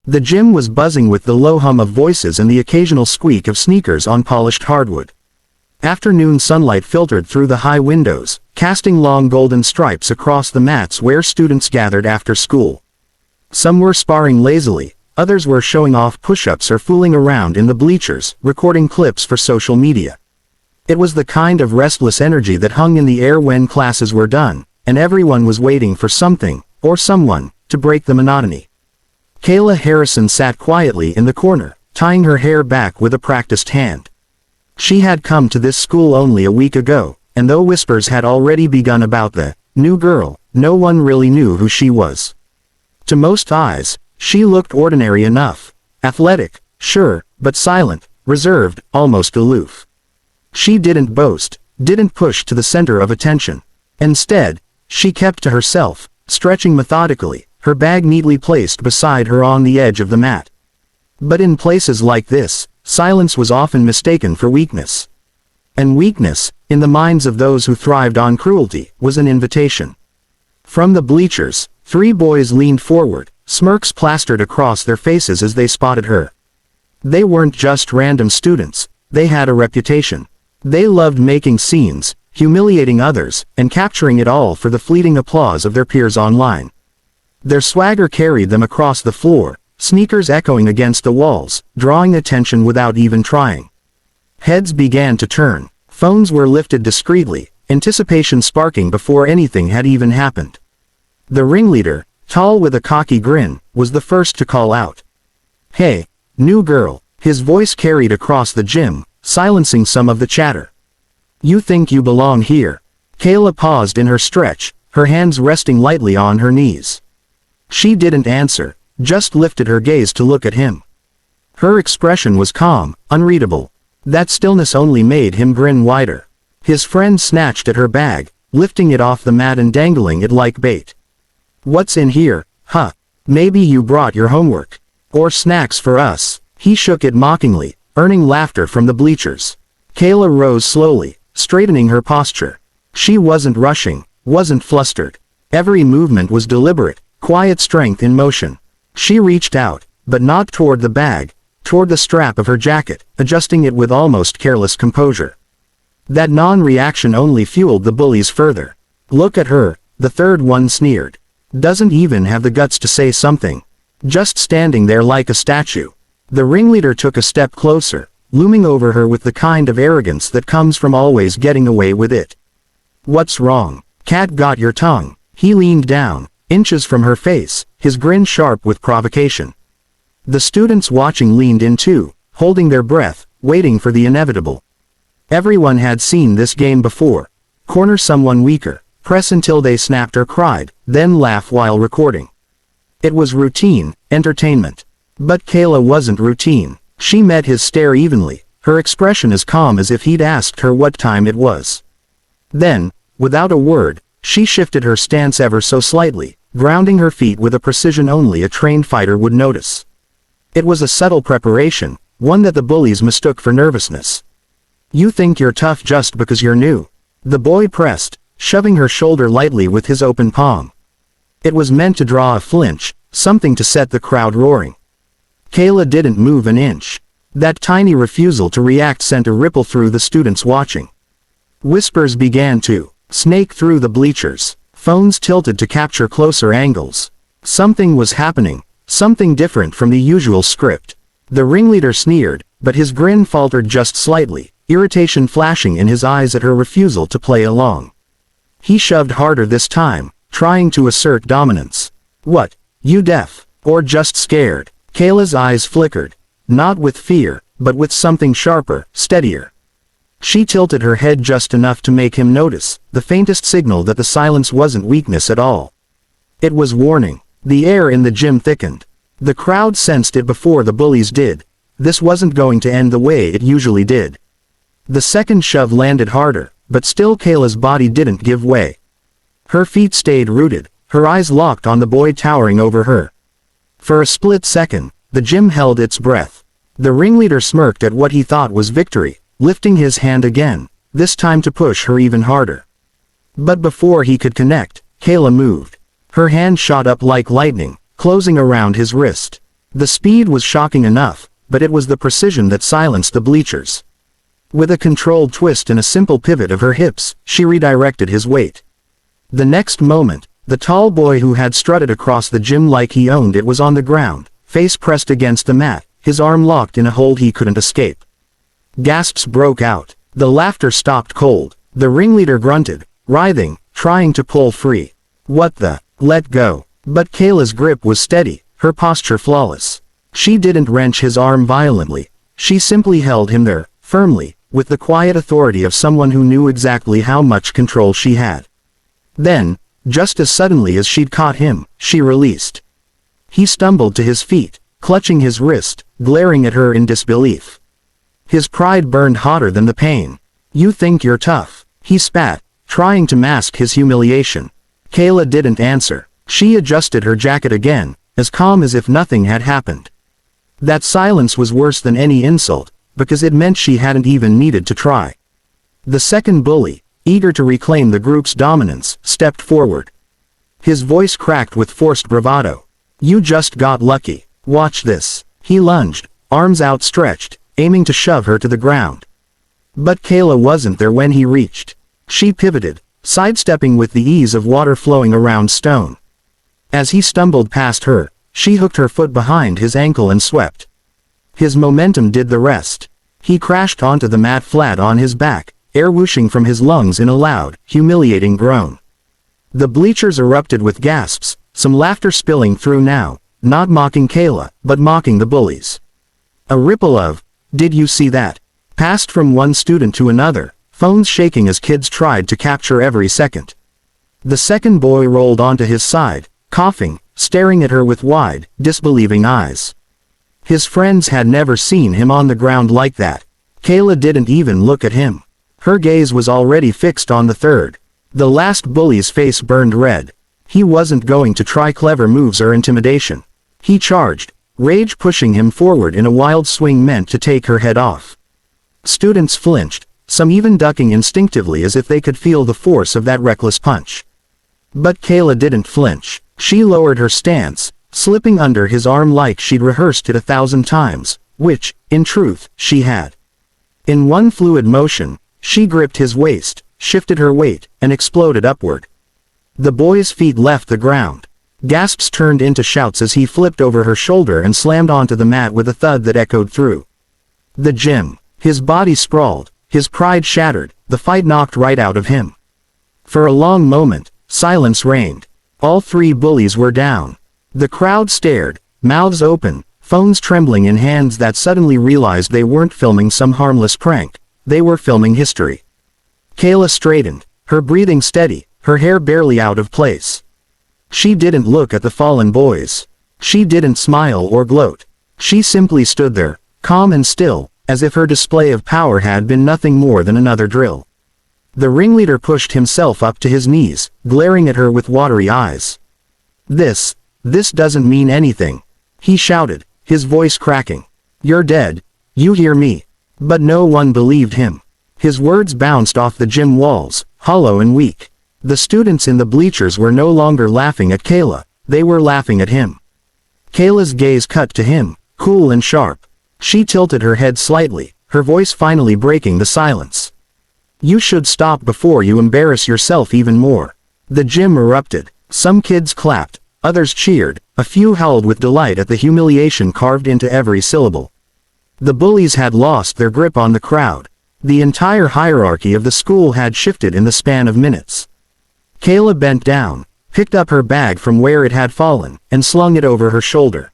The gym was buzzing with the low hum of voices and the occasional squeak of sneakers on polished hardwood. Afternoon sunlight filtered through the high windows, casting long golden stripes across the mats where students gathered after school. Some were sparring lazily, others were showing off push-ups or fooling around in the bleachers, recording clips for social media. It was the kind of restless energy that hung in the air when classes were done, and everyone was waiting for something, or someone, to break the monotony. Kayla Harrison sat quietly in the corner, tying her hair back with a practiced hand. She had come to this school only a week ago, and though whispers had already begun about the new girl, no one really knew who she was. To most eyes, she looked ordinary enough. Athletic, sure, but silent, reserved, almost aloof. She didn't boast, didn't push to the center of attention. Instead, she kept to herself, stretching methodically, her bag neatly placed beside her on the edge of the mat. But in places like this, silence was often mistaken for weakness. And weakness, in the minds of those who thrived on cruelty, was an invitation. From the bleachers, 3 boys leaned forward, smirks plastered across their faces as they spotted her. They weren't just random students, they had a reputation. They loved making scenes, humiliating others, and capturing it all for the fleeting applause of their peers online. Their swagger carried them across the floor, sneakers echoing against the walls, drawing attention without even trying. Heads began to turn, phones were lifted discreetly, anticipation sparking before anything had even happened. The ringleader, tall with a cocky grin, was the first to call out. "Hey, new girl," his voice carried across the gym, silencing some of the chatter. "You think you belong here?" Kayla paused in her stretch, her hands resting lightly on her knees. She didn't answer, just lifted her gaze to look at him. Her expression was calm, unreadable. That stillness only made him grin wider. His friend snatched at her bag, lifting it off the mat and dangling it like bait. "What's in here, huh? Maybe you brought your homework. Or snacks for us." He shook it mockingly, earning laughter from the bleachers. Kayla rose slowly, straightening her posture. She wasn't rushing, wasn't flustered. Every movement was deliberate, quiet strength in motion. She reached out, but not toward the bag, toward the strap of her jacket, adjusting it with almost careless composure. That non-reaction only fueled the bullies further. "Look at her," the third one sneered. "Doesn't even have the guts to say something. Just standing there like a statue." The ringleader took a step closer, looming over her with the kind of arrogance that comes from always getting away with it. "What's wrong? Cat got your tongue?" He leaned down, inches from her face, his grin sharp with provocation. The students watching leaned in too, holding their breath, waiting for the inevitable. Everyone had seen this game before. Corner someone weaker, press until they snapped or cried, then laugh while recording. It was routine, entertainment. But Kayla wasn't routine. She met his stare evenly, her expression as calm as if he'd asked her what time it was. Then, without a word, she shifted her stance ever so slightly, grounding her feet with a precision only a trained fighter would notice. It was a subtle preparation, one that the bullies mistook for nervousness. "You think you're tough just because you're new?" The boy pressed, shoving her shoulder lightly with his open palm. It was meant to draw a flinch, something to set the crowd roaring. Kayla didn't move an inch. That tiny refusal to react sent a ripple through the students watching. Whispers began to snake through the bleachers, phones tilted to capture closer angles. Something was happening, something different from the usual script. The ringleader sneered, but his grin faltered just slightly, irritation flashing in his eyes at her refusal to play along. He shoved harder this time, trying to assert dominance. "What, you deaf? Or just scared?" Kayla's eyes flickered, not with fear, but with something sharper, steadier. She tilted her head just enough to make him notice, the faintest signal that the silence wasn't weakness at all. It was warning. The air in the gym thickened. The crowd sensed it before the bullies did. This wasn't going to end the way it usually did. The second shove landed harder, but still Kayla's body didn't give way. Her feet stayed rooted, her eyes locked on the boy towering over her. For a split second, the gym held its breath. The ringleader smirked at what he thought was victory, lifting his hand again, this time to push her even harder. But before he could connect, Kayla moved. Her hand shot up like lightning, closing around his wrist. The speed was shocking enough, but it was the precision that silenced the bleachers. With a controlled twist and a simple pivot of her hips, she redirected his weight. The next moment, the tall boy who had strutted across the gym like he owned it was on the ground, face pressed against the mat, his arm locked in a hold he couldn't escape. Gasps broke out. The laughter stopped cold. The ringleader grunted, writhing, trying to pull free. What the? Let go. But Kayla's grip was steady, her posture flawless. She didn't wrench his arm violently. She simply held him there, firmly, with the quiet authority of someone who knew exactly how much control she had. Then, just as suddenly as she'd caught him, she released. He stumbled to his feet, clutching his wrist, glaring at her in disbelief. His pride burned hotter than the pain. You think you're tough, he spat, trying to mask his humiliation. Kayla didn't answer. She adjusted her jacket again, as calm as if nothing had happened. That silence was worse than any insult, because it meant she hadn't even needed to try. The second bully, eager to reclaim the group's dominance, stepped forward. His voice cracked with forced bravado. You just got lucky. Watch this. He lunged, arms outstretched, aiming to shove her to the ground. But Kayla wasn't there when he reached. She pivoted, sidestepping with the ease of water flowing around stone. As he stumbled past her, she hooked her foot behind his ankle and swept. His momentum did the rest. He crashed onto the mat flat on his back, air whooshing from his lungs in a loud, humiliating groan. The bleachers erupted with gasps, some laughter spilling through now, not mocking Kayla, but mocking the bullies. A ripple of, "Did you see that?" passed from one student to another, phones shaking as kids tried to capture every second. The second boy rolled onto his side, coughing, staring at her with wide, disbelieving eyes. His friends had never seen him on the ground like that. Kayla didn't even look at him. Her gaze was already fixed on the third. The last bully's face burned red. He wasn't going to try clever moves or intimidation. He charged, rage pushing him forward in a wild swing meant to take her head off. Students flinched, some even ducking instinctively as if they could feel the force of that reckless punch. But Kayla didn't flinch. She lowered her stance, slipping under his arm like she'd rehearsed it 1,000 times, which, in truth, she had. In one fluid motion, she gripped his waist, shifted her weight, and exploded upward. The boy's feet left the ground. Gasps turned into shouts as he flipped over her shoulder and slammed onto the mat with a thud that echoed through the gym. His body sprawled, his pride shattered, the fight knocked right out of him. For a long moment, silence reigned. All three bullies were down. The crowd stared, mouths open, phones trembling in hands that suddenly realized they weren't filming some harmless prank, they were filming history. Kayla straightened, her breathing steady, her hair barely out of place. She didn't look at the fallen boys. She didn't smile or gloat. She simply stood there, calm and still, as if her display of power had been nothing more than another drill. The ringleader pushed himself up to his knees, glaring at her with watery eyes. This doesn't mean anything," he shouted, his voice cracking. "You're dead. You hear me?" But no one believed him. His words bounced off the gym walls, hollow and weak. The students in the bleachers were no longer laughing at Kayla, they were laughing at him. Kayla's gaze cut to him, cool and sharp. She tilted her head slightly, her voice finally breaking the silence. "You should stop before you embarrass yourself even more." The gym erupted. Some kids clapped, others cheered, a few howled with delight at the humiliation carved into every syllable. The bullies had lost their grip on the crowd. The entire hierarchy of the school had shifted in the span of minutes. Kayla bent down, picked up her bag from where it had fallen, and slung it over her shoulder.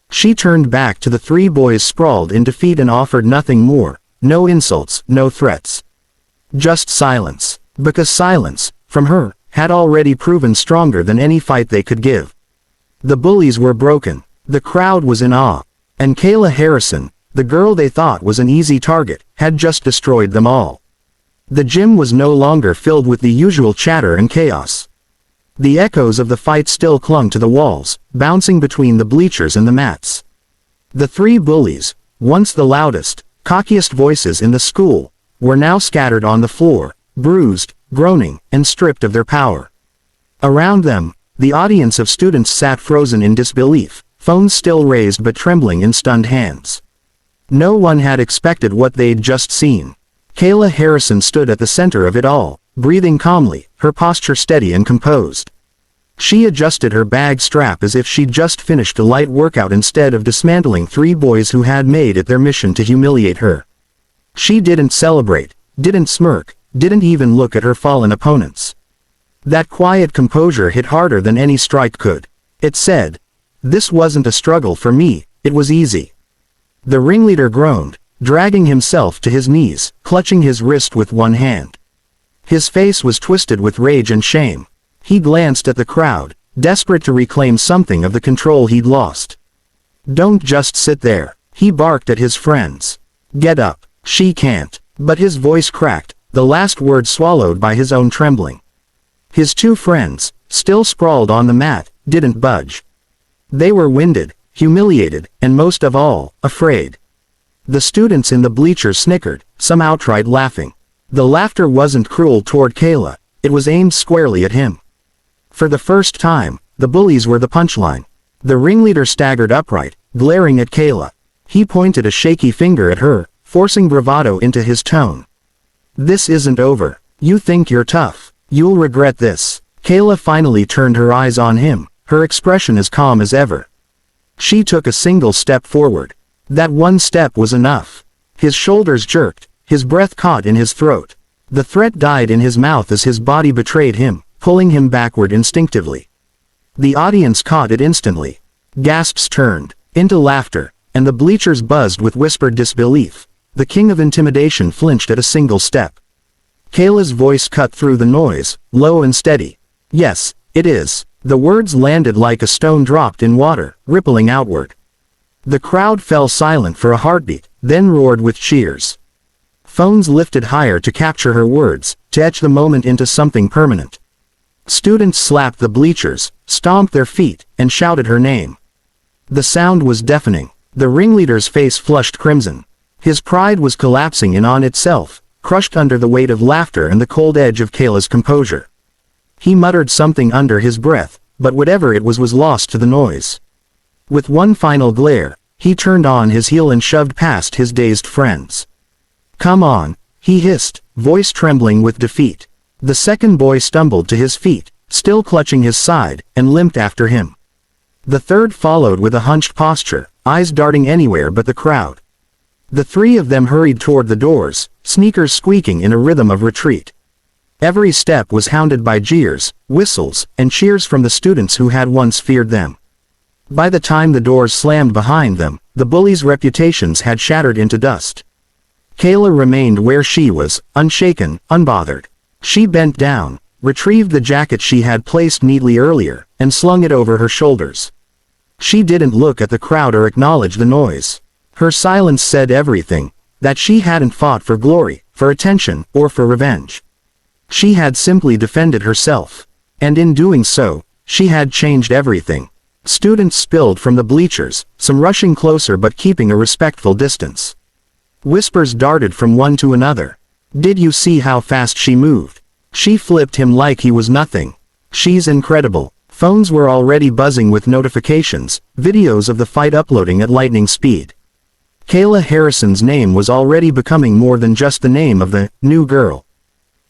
She turned back to the three boys sprawled in defeat and offered nothing more, no insults, no threats. Just silence. Because silence, from her, had already proven stronger than any fight they could give. The bullies were broken. The crowd was in awe. And Kayla Harrison, the girl they thought was an easy target, had just destroyed them all. The gym was no longer filled with the usual chatter and chaos. The echoes of the fight still clung to the walls, bouncing between the bleachers and the mats. The three bullies, once the loudest, cockiest voices in the school, were now scattered on the floor, bruised, groaning, and stripped of their power. Around them, the audience of students sat frozen in disbelief, phones still raised but trembling in stunned hands. No one had expected what they'd just seen. Kayla Harrison stood at the center of it all, breathing calmly, her posture steady and composed. She adjusted her bag strap as if she'd just finished a light workout instead of dismantling 3 boys who had made it their mission to humiliate her. She didn't celebrate, didn't smirk, didn't even look at her fallen opponents. That quiet composure hit harder than any strike could. It said, "This wasn't a struggle for me, it was easy." The ringleader groaned, dragging himself to his knees, clutching his wrist with one hand. His face was twisted with rage and shame. He glanced at the crowd, desperate to reclaim something of the control he'd lost. "Don't just sit there," he barked at his friends. "Get up, she can't." But his voice cracked, the last word swallowed by his own trembling. His 2 friends, still sprawled on the mat, didn't budge. They were winded, humiliated, and most of all, afraid. The students in the bleachers snickered, some outright laughing. The laughter wasn't cruel toward Kayla, it was aimed squarely at him. For the first time, the bullies were the punchline. The ringleader staggered upright, glaring at Kayla. He pointed a shaky finger at her, forcing bravado into his tone. "This isn't over. You think you're tough. You'll regret this." Kayla finally turned her eyes on him, her expression as calm as ever. She took a single step forward. That one step was enough. His shoulders jerked, his breath caught in his throat. The threat died in his mouth as his body betrayed him, pulling him backward instinctively. The audience caught it instantly. Gasps turned into laughter, and the bleachers buzzed with whispered disbelief. The king of intimidation flinched at a single step. Kayla's voice cut through the noise, low and steady. "Yes, it is." The words landed like a stone dropped in water, rippling outward. The crowd fell silent for a heartbeat, then roared with cheers. Phones lifted higher to capture her words, to etch the moment into something permanent. Students slapped the bleachers, stomped their feet, and shouted her name. The sound was deafening. The ringleader's face flushed crimson. His pride was collapsing in on itself, crushed under the weight of laughter and the cold edge of Kayla's composure. He muttered something under his breath, but whatever it was lost to the noise. With one final glare, he turned on his heel and shoved past his dazed friends. "Come on," he hissed, voice trembling with defeat. The second boy stumbled to his feet, still clutching his side, and limped after him. The third followed with a hunched posture, eyes darting anywhere but the crowd. The 3 of them hurried toward the doors, sneakers squeaking in a rhythm of retreat. Every step was hounded by jeers, whistles, and cheers from the students who had once feared them. By the time the doors slammed behind them, the bullies' reputations had shattered into dust. Kayla remained where she was, unshaken, unbothered. She bent down, retrieved the jacket she had placed neatly earlier, and slung it over her shoulders. She didn't look at the crowd or acknowledge the noise. Her silence said everything, that she hadn't fought for glory, for attention, or for revenge. She had simply defended herself. And in doing so, she had changed everything. Students spilled from the bleachers, some rushing closer but keeping a respectful distance. Whispers darted from one to another. "Did you see how fast she moved? She flipped him like he was nothing. She's incredible." Phones were already buzzing with notifications, videos of the fight uploading at lightning speed. Kayla Harrison's name was already becoming more than just the name of the new girl.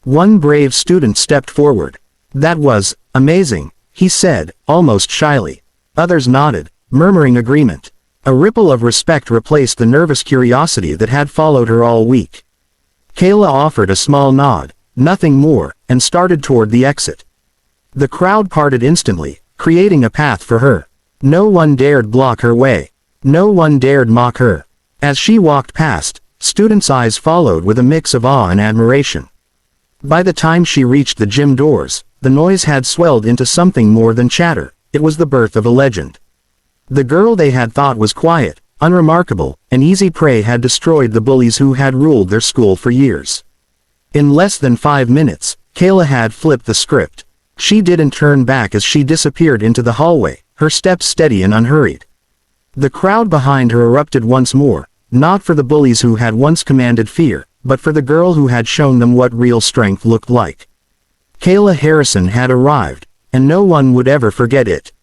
One brave student stepped forward. "That was amazing," he said, almost shyly. Others nodded, murmuring agreement. A ripple of respect replaced the nervous curiosity that had followed her all week. Kayla offered a small nod, nothing more, and started toward the exit. The crowd parted instantly, creating a path for her. No one dared block her way. No one dared mock her. As she walked past, students' eyes followed with a mix of awe and admiration. By the time she reached the gym doors, the noise had swelled into something more than chatter. It was the birth of a legend. The girl they had thought was quiet, unremarkable, and easy prey had destroyed the bullies who had ruled their school for years. In less than 5 minutes, Kayla had flipped the script. She didn't turn back as she disappeared into the hallway, her steps steady and unhurried. The crowd behind her erupted once more, not for the bullies who had once commanded fear, but for the girl who had shown them what real strength looked like. Kayla Harrison had arrived, and no one would ever forget it.